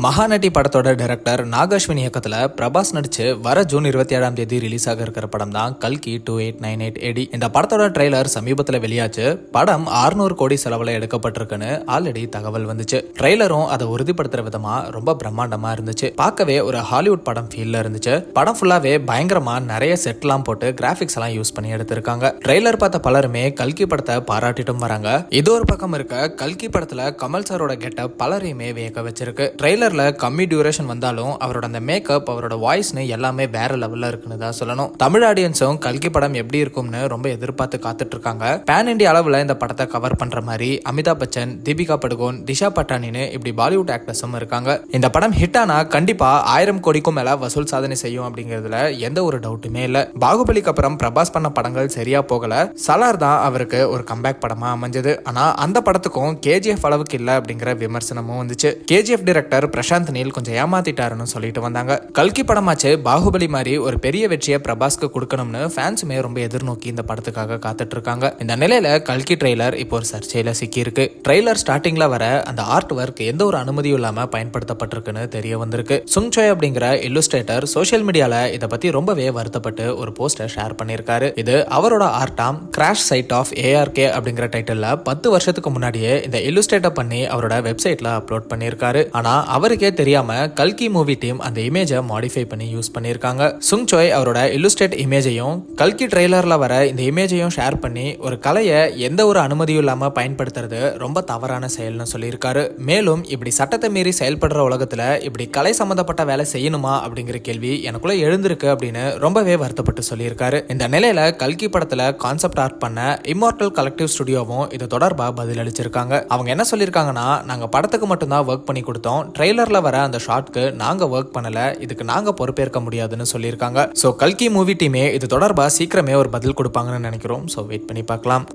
மகாநட்டி படத்தோட டைரக்டர் நாகாஸ்வினி இயக்கத்துல பிரபாஸ் நடிச்சு வர ஜூன் 27ஆம் தேதி ரிலீஸ் ஆக இருக்கிற படம் தான் கல்கி 2898 AD. இந்த படத்தோட ட்ரெய்லர் சமீபத்துல வெளியாச்சு. படம் 600 கோடி செலவுல எடுக்கப்பட்டிருக்குன்னு ஆல்ரெடி தகவல் வந்துச்சு. ட்ரெய்லரும் அதை உறுதிப்படுத்துற விதமா ரொம்ப பிரம்மாண்டமா இருந்துச்சு. பார்க்கவே ஒரு ஹாலிவுட் படம் ஃபீல்ல இருந்துச்சு. படம் ஃபுல்லாவே பயங்கரமா நிறைய செட்லாம் போட்டு கிராபிக்ஸ் எல்லாம் யூஸ் பண்ணி எடுத்திருக்காங்க. ட்ரெய்லர் பார்த்த பலருமே கல்கி படத்தை பாராட்டிட்டும் வராங்க. இது ஒரு பக்கம் இருக்க, கல்கி படத்துல கமல் சாரோட கெட்டப் பலரையுமே வியக்க வச்சிருக்கு. ட்ரெய்லர்ல கம்மி டியூரேஷன் வந்தாலும் அவரோட அந்த மேக்கப், அவரோட வாய்ஸ்னு எல்லாமே வேற லெவல்ல இருக்குன்னு தான் சொல்லணும். தமிழ் ஆடியன்ஸும் கல்கி படம் எப்படி இருக்கும்னு ரொம்ப எதிர்பார்த்து காத்துட்டு இருக்காங்க. பேன் இண்டியா அளவுல இந்த படத்தை கவர் பண்ற மாதிரி அமிதாப் பச்சன், தீபிகா படுகோன், திஷா பட்டானின்னு இப்படி பாலிவுட் ஆக்டர்ஸும் இருக்காங்க. இந்த படம் ஹிட் ஆனா கண்டிப்பா 1000 கோடிக்கும் மேல வசூல் சாதனை செய்யும் அப்படிங்கிறதுல எந்த ஒரு டவுட்டுமே இல்ல. பாகுபலிக்கு அப்புறம் பிரபாஸ் பண்ண படங்கள் சரியா போகல. சலார் தான் அவருக்கு ஒரு கம்பேக் படமா அமைஞ்சது. ஆனா அந்த படத்துக்கும் KGF அளவுக்கு இல்ல அப்படிங்கிற விமர்சனமும் வந்துச்சு. KGF டைரக்டர் பிரசாந்த் நீல் கொஞ்சம் ஏமாத்திட்டாருன்னு சொல்லிட்டு வந்தாங்க. கல்கி படமாச்சு பாகுபலி மாதிரி ஒரு பெரிய வெற்றியை பிரபாஸ்க்கு கொடுக்கணும்னு ஃபேன்ஸுமே ரொம்ப எதிர்நோக்கி இந்த படத்துக்காக காத்துட்டு இருக்காங்க. இந்த நிலையில கல்கி ட்ரெய்லர் இப்போ ஒரு சர்ச்சையில சிக்கி இருக்கு. ட்ரெய்லர் ஸ்டார்டிங்ல வர அந்த ஆர்ட் ஒர்க் எந்த ஒரு அனுமதியும் இல்லாம பயன்படுத்தப்பட்டிருக்குன்னு தெரிய வந்திருக்கு. சுங்சோய் அப்படிங்கிற இல்லுஸ்ட்ரேட்டர் சோசியல் மீடியால இதை பத்தி ரொம்பவே வருத்தப்பட்டு ஒரு போஸ்டர் ஷேர் பண்ணியிருக்காரு. இது அவரோட ஆர்ட்டாம் கிராஷ் சைட் ஆஃப் ARK அப்படிங்கிற டைட்டில்ல 10 வருஷத்துக்கு முன்னாடியே இந்த இல்லுஸ்ட்ரேட்டர் பண்ணி அவரோட வெப்சைட்ல அப்லோட் பண்ணியிருக்காரு. ஆனா அவருக்கே தெரியாம கல்கி மூவி டீம் அந்த இமேஜை மாடிஃபை பண்ணி யூஸ் பண்ணியிருக்காங்க. சுங்சோய் அவரோட இல்லுஸ்ட்ரேட் இமேஜையும் கல்கி ட்ரெய்லர்ல வர இந்த இமேஜையும் ஷேர் பண்ணி ஒரு கலையை எந்த ஒரு அனுமதியும் இல்லாம பயன்படுத்துறது ரொம்ப தவறான செயல்னு சொல்லியிருக்காரு. மேலும் இப்படி சட்டத்தை மீறி செயல்படுற உலகத்துல இப்படி கலை சம்பந்தப்பட்ட வேலை செய்யணுமா அப்படிங்கிற கேள்வி எனக்குள்ள எழுந்திருக்கு அப்படின்னு ரொம்பவே வருத்தப்பட்டு சொல்லியிருக்காரு. இந்த நிலையில கல்கி படத்துல கான்செப்ட் ஆர்ட் பண்ண இம்மார்டல் கலெக்டிவ் ஸ்டுடியோவும் இது தொடர்பா பதில் அளிச்சிருக்காங்க. அவங்க என்ன சொல்லியிருக்காங்கன்னா, நாங்க படத்துக்கு மட்டும்தான் ஒர்க் பண்ணி கொடுத்தோம். ட்ரெய்லர்ல வர அந்த ஷாட்க்கு நாங்க ஒர்க் பண்ணல, இதுக்கு நாங்க பொறுப்பேற்க முடியாதுன்னு சொல்லியிருக்காங்க. சோ கல்கி மூவி டீமே இது தொடர்பா சீக்கிரமே ஒரு பதில் கொடுப்பாங்கன்னு நினைக்கிறோம். சோ வெயிட் பண்ணி பார்க்கலாம்.